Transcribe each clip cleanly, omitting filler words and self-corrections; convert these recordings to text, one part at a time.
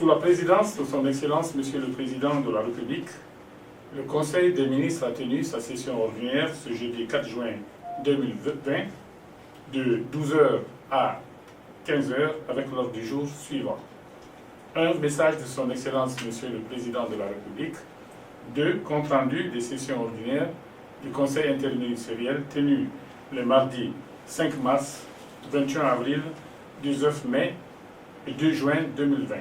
la présidence de son Excellence, Monsieur le Président de la République, le Conseil des ministres a tenu sa session ordinaire ce jeudi 4 juin 2020 de 12 h à 15 h avec l'ordre du jour suivant. 1. Message de son Excellence, Monsieur le Président de la République. 2. Compte rendu des sessions ordinaires du Conseil interministériel tenu le mardi 5 mars, 21 avril, 19 mai et 2 juin 2020.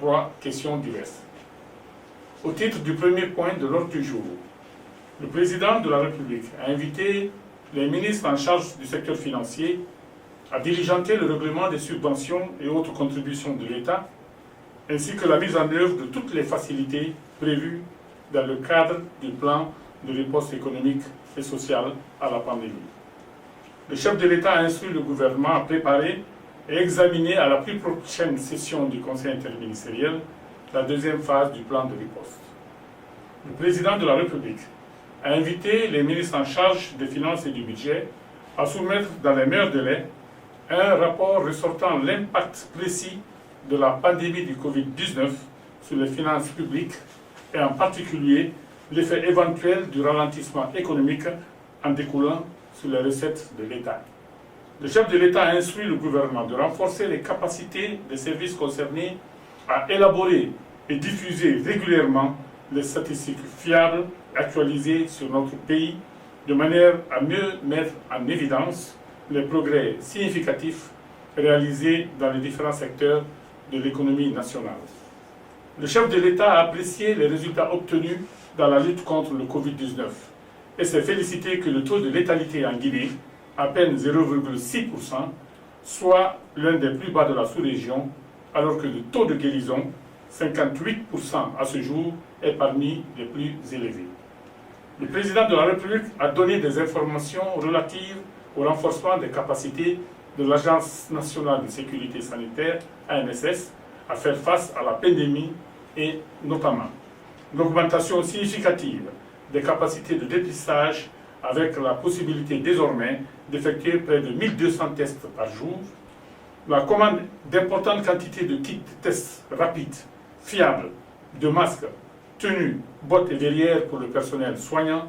3. Questions diverses. Au titre du premier point de l'ordre du jour, le Président de la République a invité les ministres en charge du secteur financier à diligenter le règlement des subventions et autres contributions de l'État, ainsi que la mise en œuvre de toutes les facilités prévues dans le cadre du plan de riposte économique et sociale à la pandémie. Le chef de l'État a instruit le gouvernement à préparer et examiner à la plus prochaine session du Conseil interministériel la deuxième phase du plan de riposte. Le Président de la République a invité les ministres en charge des finances et du budget à soumettre dans les meilleurs délais un rapport ressortant l'impact précis de la pandémie du Covid-19 sur les finances publiques et en particulier l'effet éventuel du ralentissement économique en découlant sur les recettes de l'État. Le chef de l'État a instruit le gouvernement de renforcer les capacités des services concernés à élaborer et diffuser régulièrement les statistiques fiables actualisées sur notre pays, de manière à mieux mettre en évidence les progrès significatifs réalisés dans les différents secteurs de l'économie nationale. Le chef de l'État a apprécié les résultats obtenus dans la lutte contre le Covid-19 et s'est félicité que le taux de létalité en Guinée, à peine 0,6%, soit l'un des plus bas de la sous-région, alors que le taux de guérison, 58% à ce jour, est parmi les plus élevés. Le Président de la République a donné des informations relatives au renforcement des capacités de l'Agence nationale de sécurité sanitaire, ANSS, à faire face à la pandémie et notamment l'augmentation significative des capacités de dépistage avec la possibilité désormais d'effectuer près de 1200 tests par jour, la commande d'importantes quantités de kits de tests rapides, fiables, de masques, tenues, bottes et verrières pour le personnel soignant,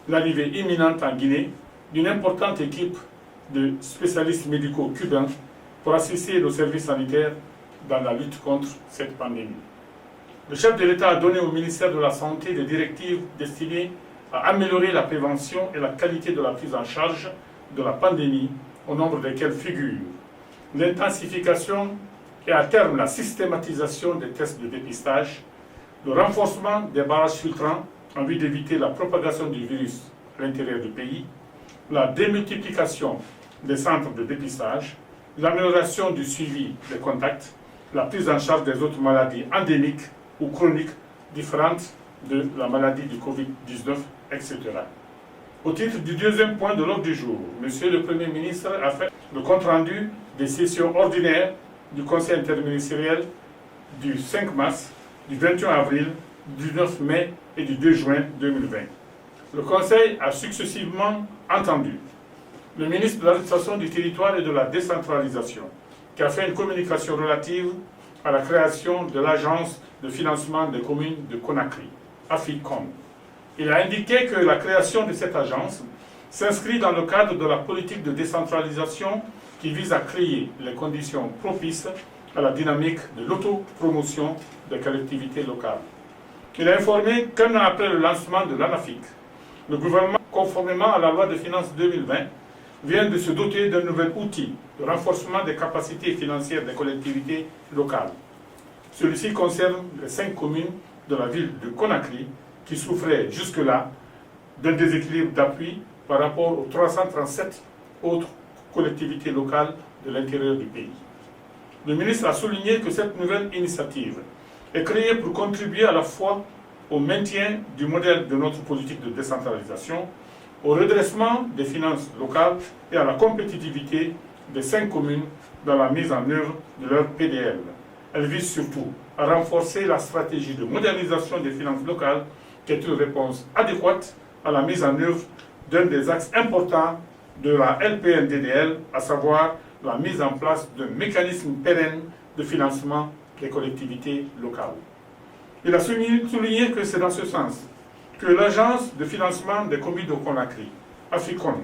l'arrivée imminente en Guinée d'une importante équipe de spécialistes médicaux cubains pour assister nos services sanitaires dans la lutte contre cette pandémie. Le chef de l'État a donné au ministère de la Santé des directives destinées à améliorer la prévention et la qualité de la prise en charge de la pandémie, au nombre desquelles figurent l'intensification et à terme la systématisation des tests de dépistage, le renforcement des barrages filtrants en vue d'éviter la propagation du virus à l'intérieur du pays, la démultiplication des centres de dépistage, l'amélioration du suivi des contacts, la prise en charge des autres maladies endémiques ou chroniques différentes de la maladie du Covid-19, etc. Au titre du deuxième point de l'ordre du jour, Monsieur le Premier ministre a fait le compte-rendu des sessions ordinaires du Conseil interministériel du 5 mars, du 21 avril, du 9 mai et du 2 juin 2020. Le Conseil a successivement entendu le ministre de l'Administration du Territoire et de la Décentralisation, qui a fait une communication relative à la création de l'Agence de financement des communes de Conakry, AFICOM. Il a indiqué que la création de cette agence s'inscrit dans le cadre de la politique de décentralisation qui vise à créer les conditions propices à la dynamique de l'autopromotion des collectivités locales. Il a informé qu'un an après le lancement de l'ANAFIC, le gouvernement, conformément à la loi de finances 2020, vient de se doter d'un nouvel outil de renforcement des capacités financières des collectivités locales. Celui-ci concerne les 5 communes de la ville de Conakry qui souffraient jusque-là d'un déséquilibre d'appui par rapport aux 337 autres collectivités locales de l'intérieur du pays. Le ministre a souligné que cette nouvelle initiative est créée pour contribuer à la fois au maintien du modèle de notre politique de décentralisation, au redressement des finances locales et à la compétitivité des 5 communes dans la mise en œuvre de leur PDL. Elle vise surtout à renforcer la stratégie de modernisation des finances locales, qui est une réponse adéquate à la mise en œuvre d'un des axes importants de la LPNDDL, à savoir la mise en place d'un mécanisme pérenne de financement des collectivités locales. Il a souligné que c'est dans ce sens que l'Agence de financement des communes de Conakry, AFICON,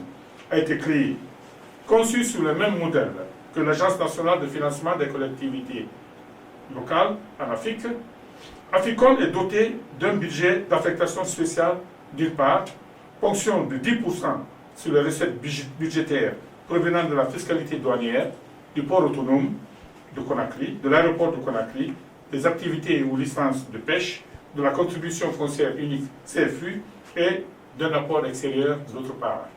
a été créée, conçue sous le même modèle que l'Agence nationale de financement des collectivités locales en Afrique. AFICON est doté d'un budget d'affectation spéciale, d'une part, ponction de 10% sur les recettes budgétaires provenant de la fiscalité douanière, du port autonome de Conakry, de l'aéroport de Conakry, des activités ou licences de pêche, de la contribution foncière unique CFU et d'un apport extérieur d'autre part.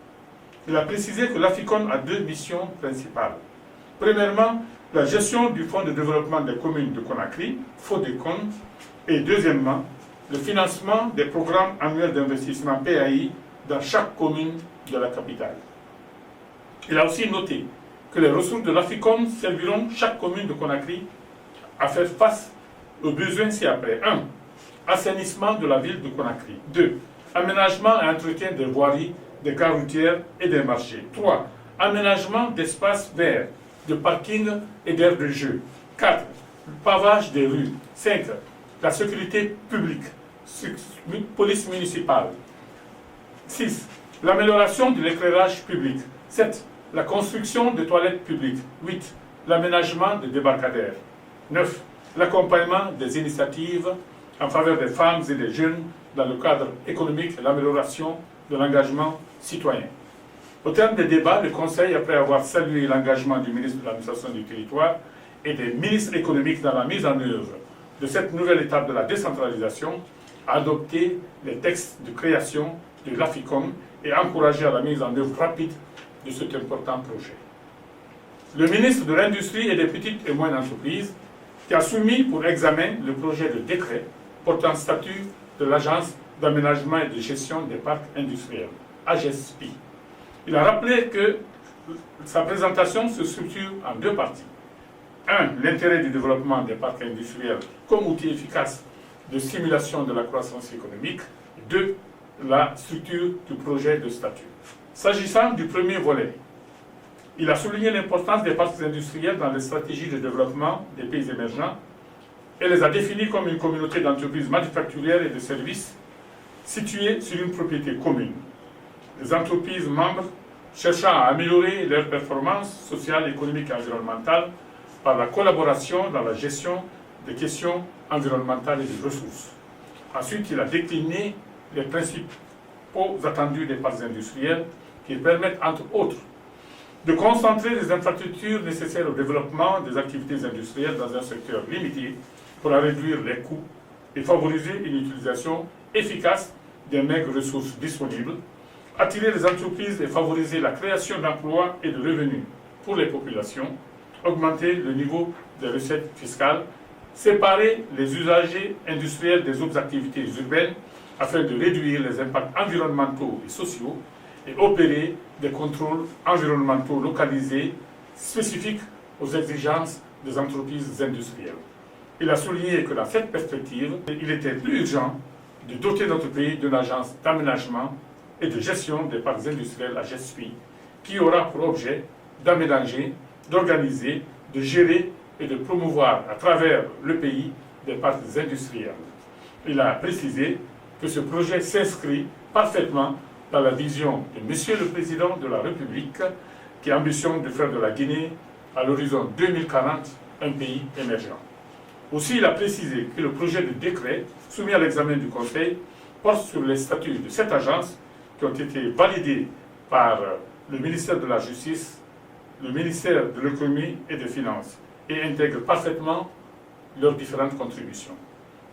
Il a précisé que l'AFICON a deux missions principales. Premièrement, la gestion du Fonds de développement des communes de Conakry, FODECON, et deuxièmement, le financement des programmes annuels d'investissement PAI dans chaque commune de la capitale. Il a aussi noté que les ressources de l'AFICON serviront chaque commune de Conakry à faire face aux besoins ci-après. 1. Assainissement de la ville de Conakry. 2. Aménagement et entretien des voiries, des gares routières et des marchés. 3. Aménagement d'espaces verts, de parkings et d'aires de jeu. 4. Pavage des rues. 5. La sécurité publique, police municipale. 6. L'amélioration de l'éclairage public. 7. La construction de toilettes publiques. 8. L'aménagement des débarcadères. 9. L'accompagnement des initiatives en faveur des femmes et des jeunes dans le cadre économique et l'amélioration de l'engagement citoyen. Au terme des débats, le Conseil, après avoir salué l'engagement du ministre de l'Administration du Territoire et des ministres économiques dans la mise en œuvre de cette nouvelle étape de la décentralisation, a adopté les textes de création de l'AFICON et encouragé à la mise en œuvre rapide de cet important projet. Le ministre de l'Industrie et des petites et moyennes entreprises qui a soumis pour examen le projet de décret portant statut de l'Agence d'aménagement et de gestion des parcs industriels, AGESPI. Il a rappelé que sa présentation se structure en deux parties. 1. L'intérêt du développement des parcs industriels comme outil efficace de stimulation de la croissance économique. 2. La structure du projet de statut. S'agissant du premier volet, il a souligné l'importance des parcs industriels dans les stratégies de développement des pays émergents et les a définis comme une communauté d'entreprises manufacturières et de services situées sur une propriété commune. Les entreprises membres cherchant à améliorer leurs performances sociales, économiques et environnementales par la collaboration dans la gestion des questions environnementales et des ressources. Ensuite, il a décliné les principaux attendus des parcs industriels qui permettent, entre autres, de concentrer les infrastructures nécessaires au développement des activités industrielles dans un secteur limité pour en réduire les coûts et favoriser une utilisation efficace des maigres ressources disponibles, attirer les entreprises et favoriser la création d'emplois et de revenus pour les populations, augmenter le niveau des recettes fiscales, séparer les usagers industriels des autres activités urbaines afin de réduire les impacts environnementaux et sociaux et opérer des contrôles environnementaux localisés spécifiques aux exigences des entreprises industrielles. Il a souligné que dans cette perspective, il était plus urgent de doter notre pays d'une agence d'aménagement et de gestion des parcs industriels, AGESPI, qui aura pour objet d'aménager, d'organiser, de gérer et de promouvoir à travers le pays des parcs industriels. Il a précisé que ce projet s'inscrit parfaitement dans la vision de Monsieur le Président de la République qui ambitionne de faire de la Guinée, à l'horizon 2040, un pays émergent. Aussi, il a précisé que le projet de décret soumis à l'examen du Conseil porte sur les statuts de cette agence qui ont été validés par le ministère de la Justice, le ministère de l'Économie et des Finances et intègre parfaitement leurs différentes contributions.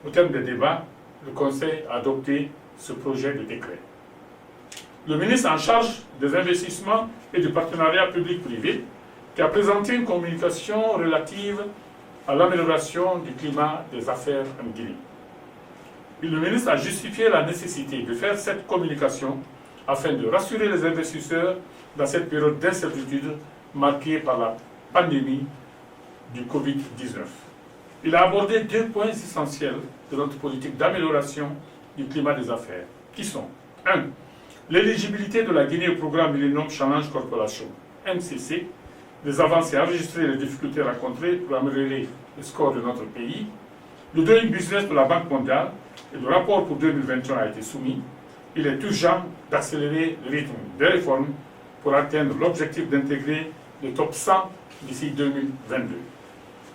Au terme des débats, le Conseil a adopté ce projet de décret. Le ministre en charge des investissements et du partenariat public-privé qui a présenté une communication relative à l'amélioration du climat des affaires en Guinée. Le ministre a justifié la nécessité de faire cette communication afin de rassurer les investisseurs dans cette période d'incertitude marquée par la pandémie du Covid-19. Il a abordé deux points essentiels de notre politique d'amélioration du climat des affaires, qui sont 1. L'éligibilité de la Guinée au programme Millennium Challenge Corporation, MCC, les avancées enregistrées et les difficultés rencontrées pour améliorer le score de notre pays. Le Doing Business de la Banque mondiale et le rapport pour 2021 a été soumis. Il est urgent d'accélérer le rythme des réformes pour atteindre l'objectif d'intégrer le top 100 d'ici 2022.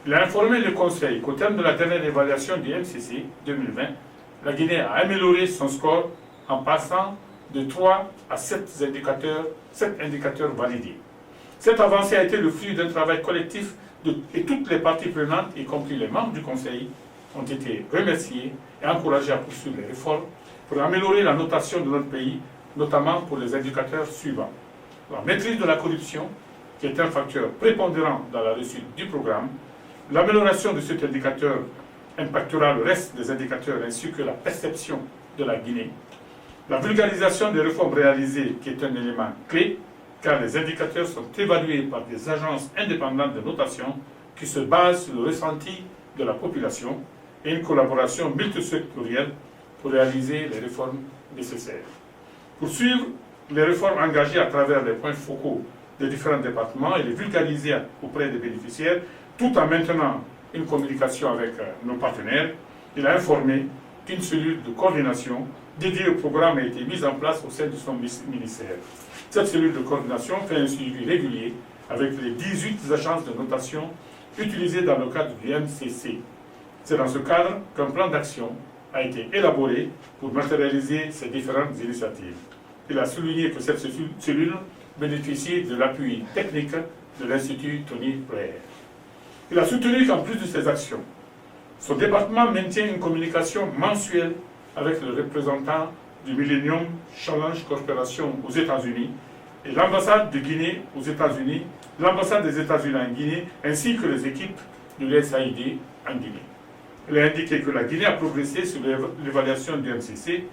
Il a informé le Conseil qu'au terme de la dernière évaluation du MCC 2020, la Guinée a amélioré son score en passant de 3 à 7 indicateurs validés. Cette avancée a été le fruit d'un travail collectif et toutes les parties prenantes, y compris les membres du Conseil, ont été remerciés et encouragés à poursuivre les réformes pour améliorer la notation de notre pays, notamment pour les indicateurs suivants. La maîtrise de la corruption, qui est un facteur prépondérant dans la réussite du programme. L'amélioration de cet indicateur impactera le reste des indicateurs ainsi que la perception de la Guinée. La vulgarisation des réformes réalisées, qui est un élément clé, car les indicateurs sont évalués par des agences indépendantes de notation qui se basent sur le ressenti de la population et une collaboration multisectorielle pour réaliser les réformes nécessaires. Poursuivre les réformes engagées à travers les points focaux des différents départements et les vulgariser auprès des bénéficiaires, tout en maintenant une communication avec nos partenaires. Il a informé qu'une cellule de coordination dédiée au programme a été mise en place au sein de son ministère. Cette cellule de coordination fait un suivi régulier avec les 18 agences de notation utilisées dans le cadre du MCC. C'est dans ce cadre qu'un plan d'action a été élaboré pour matérialiser ces différentes initiatives. Il a souligné que cette cellule bénéficie de l'appui technique de l'Institut Tony Blair. Il a soutenu qu'en plus de ces actions, son département maintient une communication mensuelle avec le représentant du Millennium Challenge Corporation aux États-Unis et l'ambassade de Guinée aux États-Unis, l'ambassade des États-Unis en Guinée, ainsi que les équipes de l'USAID en Guinée. Il a indiqué que la Guinée a progressé sur l'évaluation du MCC,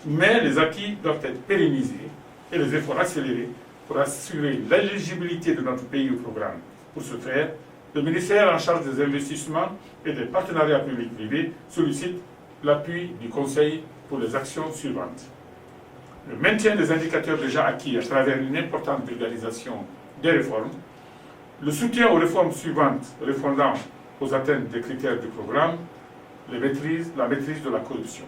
mais les acquis doivent être pérennisés et les efforts accélérés pour assurer l'éligibilité de notre pays au programme. Pour ce faire, le ministère en charge des investissements et des partenariats publics-privés sollicite l'appui du Conseil pour les actions suivantes. Le maintien des indicateurs déjà acquis à travers une importante vulgarisation des réformes, le soutien aux réformes suivantes répondant aux atteintes des critères du programme, la maîtrise de la corruption.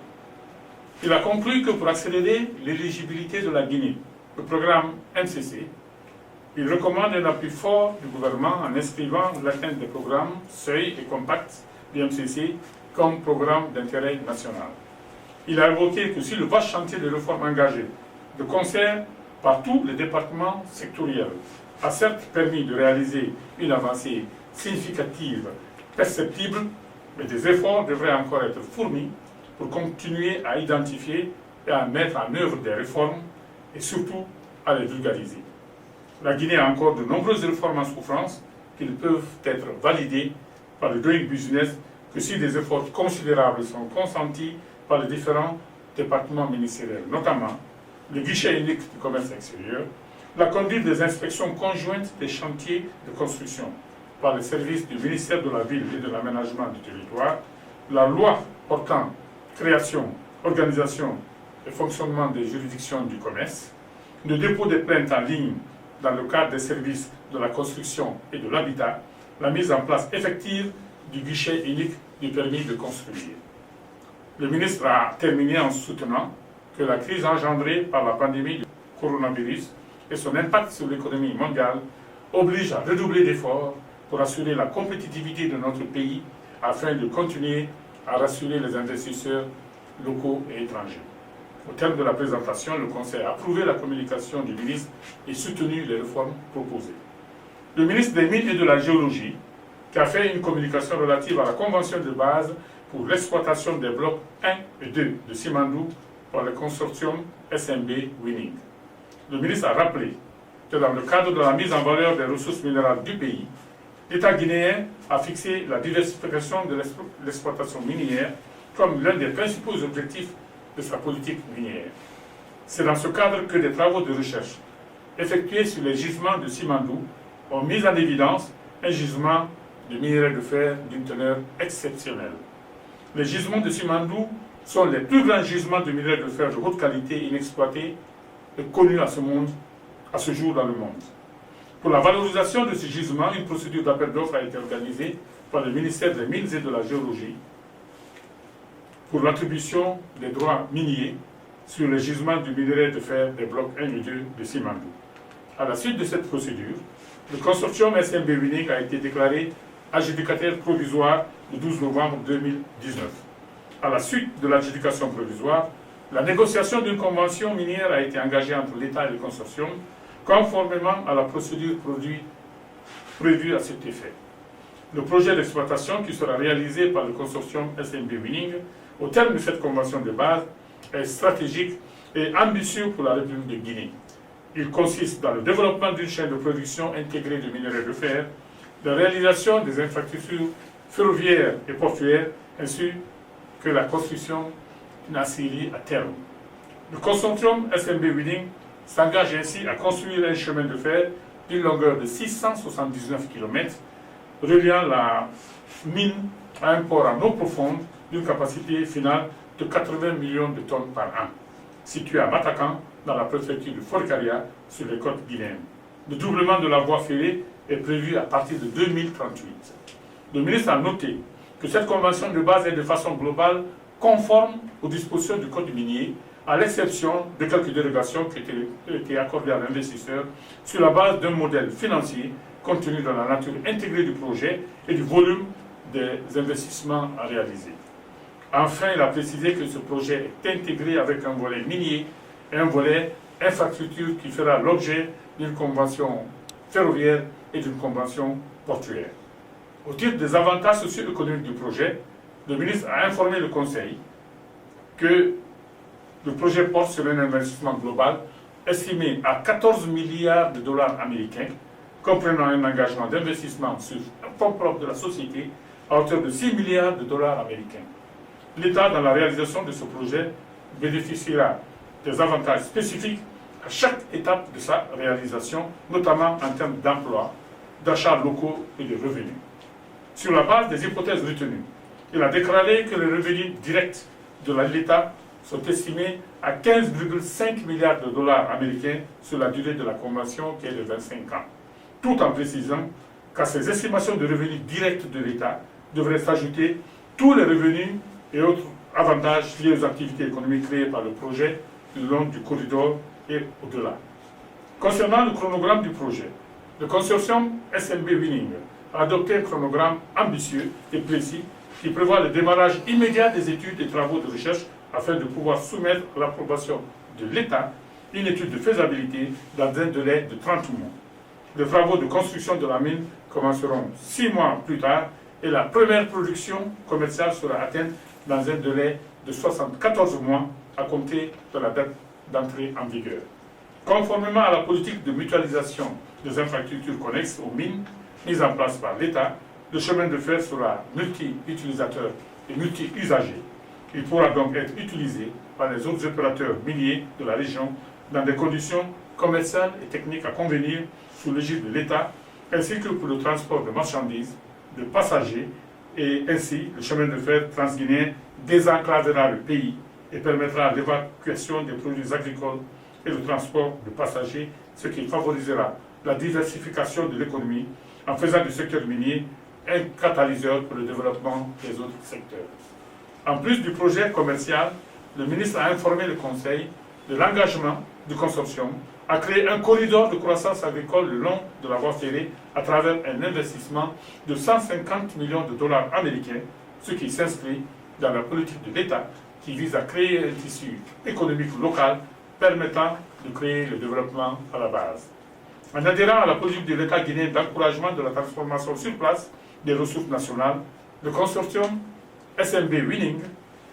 Il a conclu que pour accélérer l'éligibilité de la Guinée au programme MCC, il recommande un appui fort du gouvernement en inscrivant l'atteinte des programmes Seuil et Compact du MCC comme programme d'intérêt national. Il a évoqué que si le vaste chantier de réformes engagées de concert par tous les départements sectoriels a certes permis de réaliser une avancée significative, perceptible, mais des efforts devraient encore être fournis pour continuer à identifier et à mettre en œuvre des réformes et surtout à les vulgariser. La Guinée a encore de nombreuses réformes en souffrance qui ne peuvent être validées par le Doing Business que si des efforts considérables sont consentis par les différents départements ministériels, notamment le guichet unique du commerce extérieur, la conduite des inspections conjointes des chantiers de construction par les services du ministère de la Ville et de l'Aménagement du territoire, la loi portant création, organisation et fonctionnement des juridictions du commerce, le dépôt des plaintes en ligne dans le cadre des services de la construction et de l'habitat, la mise en place effective du guichet unique du permis de construire. Le ministre a terminé en soutenant que la crise engendrée par la pandémie du coronavirus et son impact sur l'économie mondiale oblige à redoubler d'efforts pour assurer la compétitivité de notre pays afin de continuer à rassurer les investisseurs locaux et étrangers. Au terme de la présentation, le Conseil a approuvé la communication du ministre et soutenu les réformes proposées. Le ministre des Mines et de la Géologie, qui a fait une communication relative à la convention de base pour l'exploitation des blocs 1 et 2 de Simandou par le consortium SMB Winning. Le ministre a rappelé que dans le cadre de la mise en valeur des ressources minérales du pays, l'État guinéen a fixé la diversification de l'exploitation minière comme l'un des principaux objectifs de sa politique minière. C'est dans ce cadre que des travaux de recherche effectués sur les gisements de Simandou ont mis en évidence un gisement de minerai de fer d'une teneur exceptionnelle. Les gisements de Simandou sont les plus grands gisements de minerai de fer de haute qualité inexploités et connus à ce jour dans le monde. Pour la valorisation de ces gisements, une procédure d'appel d'offres a été organisée par le ministère des Mines et de la Géologie pour l'attribution des droits miniers sur le gisement du minerai de fer des blocs 1 et 2 de Simandou. À la suite de cette procédure, le consortium SMB Winning a été déclaré adjudicataire provisoire le 12 novembre 2019. À la suite de l'adjudication provisoire, la négociation d'une convention minière a été engagée entre l'État et le consortium, conformément à la procédure prévue à cet effet. Le projet d'exploitation qui sera réalisé par le consortium SMB Winning au terme de cette convention de base est stratégique et ambitieux pour la République de Guinée. Il consiste dans le développement d'une chaîne de production intégrée de minerais de fer, la réalisation des infrastructures ferroviaires et portuaires, ainsi que la construction d'une aciérie à terme. Le consortium SMB Winning s'engage ainsi à construire un chemin de fer d'une longueur de 679 km, reliant la mine à un port en eau profonde d'une capacité finale de 80 millions de tonnes par an, situé à Matakan, dans la préfecture de Forcaria, sur les côtes guinéennes. Le doublement de la voie ferrée est prévu à partir de 2038. Le ministre a noté que cette convention de base est de façon globale conforme aux dispositions du Code minier, à l'exception de quelques dérogations qui ont été accordées à l'investisseur sur la base d'un modèle financier compte tenu de la nature intégrée du projet et du volume des investissements à réaliser. Enfin, il a précisé que ce projet est intégré avec un volet minier et un volet infrastructure qui fera l'objet d'une convention ferroviaire et d'une convention portuaire. Au titre des avantages socio-économiques du projet, le ministre a informé le Conseil que le projet porte sur un investissement global estimé à 14 milliards de dollars américains, comprenant un engagement d'investissement sur fonds propres de la société à hauteur de 6 milliards de dollars américains. L'État, dans la réalisation de ce projet, bénéficiera des avantages spécifiques à chaque étape de sa réalisation, notamment en termes d'emploi, d'achats locaux et de revenus. Sur la base des hypothèses retenues, il a déclaré que les revenus directs de l'État sont estimés à 15,5 milliards de dollars américains sur la durée de la convention qui est de 25 ans, tout en précisant qu'à ces estimations de revenus directs de l'État devraient s'ajouter tous les revenus et autres avantages liés aux activités économiques créées par le projet le long du corridor et au-delà. Concernant le chronogramme du projet, le consortium SMB Winning a adopté un chronogramme ambitieux et précis qui prévoit le démarrage immédiat des études et travaux de recherche afin de pouvoir soumettre à l'approbation de l'État une étude de faisabilité dans un délai de 30 mois. Les travaux de construction de la mine commenceront 6 mois plus tard et la première production commerciale sera atteinte dans un délai de 74 mois à compter de la date d'entrée en vigueur. Conformément à la politique de mutualisation des infrastructures connexes aux mines mise en place par l'État, le chemin de fer sera multi-utilisateur et multi-usager. Il pourra donc être utilisé par les autres opérateurs miniers de la région dans des conditions commerciales et techniques à convenir sous l'égide de l'État, ainsi que pour le transport de marchandises, de passagers, et ainsi le chemin de fer transguinéen désenclavera le pays et permettra l'évacuation des produits agricoles et le transport de passagers, ce qui favorisera la diversification de l'économie en faisant du secteur minier un catalyseur pour le développement des autres secteurs. En plus du projet commercial, le ministre a informé le Conseil de l'engagement du consortium à créer un corridor de croissance agricole le long de la voie ferrée à travers un investissement de 150 millions de dollars américains, ce qui s'inscrit dans la politique de l'État qui vise à créer un tissu économique local permettant de créer le développement à la base. En adhérant à la politique de l'État guinéen d'encouragement de la transformation sur place des ressources nationales, le consortium SMB Winning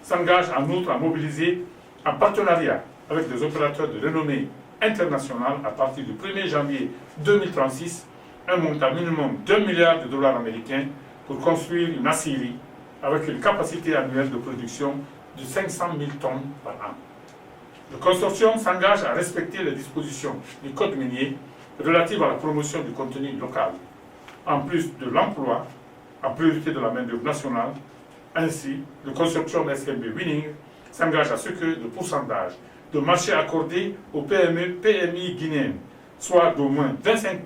s'engage en outre à mobiliser en partenariat avec des opérateurs de renommée internationale à partir du 1er janvier 2036 un montant minimum d'1 milliard de dollars américains pour construire une aciérie avec une capacité annuelle de production de 500 000 tonnes par an. Le consortium s'engage à respecter les dispositions du Code minier relatives à la promotion du contenu local, en plus de l'emploi, en priorité de la main-d'œuvre nationale. Ainsi, le consortium SMB Winning s'engage à ce que le pourcentage de marché accordé aux PME, PMI guinéennes soit d'au moins 25%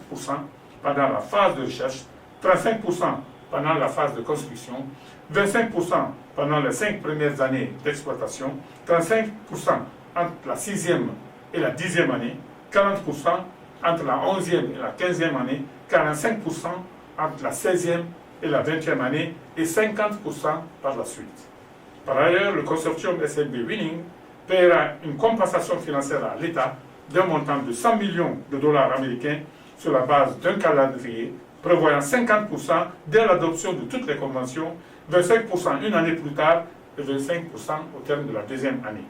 pendant la phase de recherche, 35% pendant la phase de construction, 25% pendant les 5 premières années d'exploitation, 35% entre la 6e et la 10e année, 40% entre la 11e et la 15e année, 45% entre la 16e et la 20e année et 50% par la suite. Par ailleurs, le consortium SNB Winning paiera une compensation financière à l'État d'un montant de 100 millions de dollars américains sur la base d'un calendrier prévoyant 50% dès l'adoption de toutes les conventions, 25% une année plus tard et 25% au terme de la deuxième année.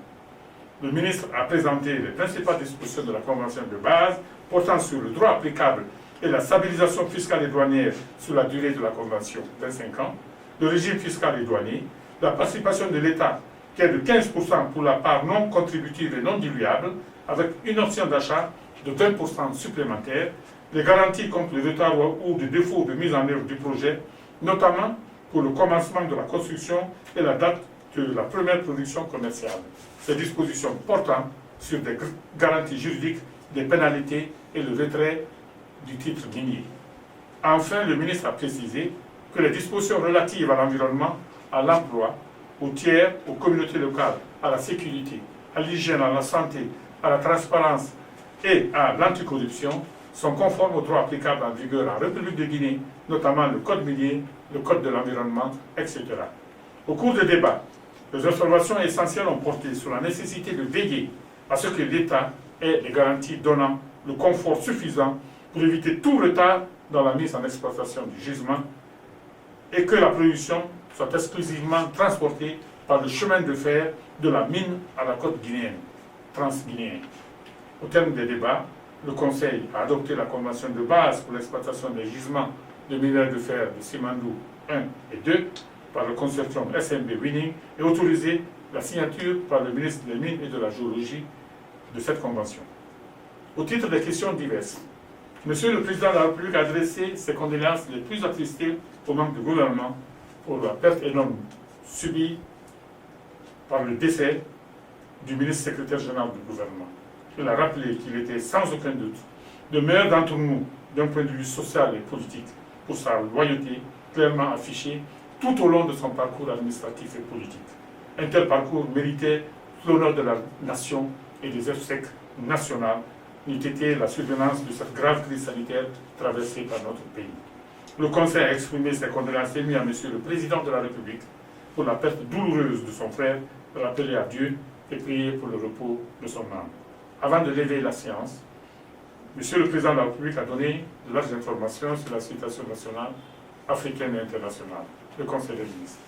Le ministre a présenté les principales dispositions de la convention de base portant sur le droit applicable et la stabilisation fiscale et douanière sur la durée de la convention, 25 ans, le régime fiscal et douanier, la participation de l'État qui est de 15% pour la part non contributive et non diluable, avec une option d'achat de 20% supplémentaire, les garanties contre le retard ou le défaut de mise en œuvre du projet, notamment pour le commencement de la construction et la date de la première production commerciale. Ces dispositions portant sur des garanties juridiques, des pénalités et le retrait du titre minier. Enfin, le ministre a précisé que les dispositions relatives à l'environnement, à l'emploi, aux tiers, aux communautés locales, à la sécurité, à l'hygiène, à la santé, à la transparence et à l'anticorruption sont conformes aux droits applicables en vigueur en République de Guinée, notamment le code minier, le code de l'environnement, etc. Au cours des débats, les informations essentielles ont porté sur la nécessité de veiller à ce que l'État ait les garanties donnant le confort suffisant pour éviter tout retard dans la mise en exploitation du gisement et que la production soit exclusivement transportée par le chemin de fer de la mine à la côte guinéenne, transguinéenne. Au terme des débats, le Conseil a adopté la convention de base pour l'exploitation des gisements de minerais de fer de Simandou 1 et 2 par le consortium SNB Winning et autorisé la signature par le ministre des Mines et de la Géologie de cette convention. Au titre des questions diverses, Monsieur le Président de la République a adressé ses condoléances les plus attristées aux membres du gouvernement pour la perte énorme subie par le décès du ministre secrétaire général du gouvernement. Il a rappelé qu'il était sans aucun doute le meilleur d'entre nous d'un point de vue social et politique pour sa loyauté clairement affichée tout au long de son parcours administratif et politique. Un tel parcours méritait l'honneur de la nation et des obsèques nationales n'eût été la survenance de cette grave crise sanitaire traversée par notre pays. Le Conseil a exprimé ses condoléances émues à Monsieur le Président de la République pour la perte douloureuse de son frère, rappelé à Dieu et prié pour le repos de son âme. Avant de lever la séance, Monsieur le Président de la République a donné de larges informations sur la situation nationale, africaine et internationale. Le Conseil des ministres.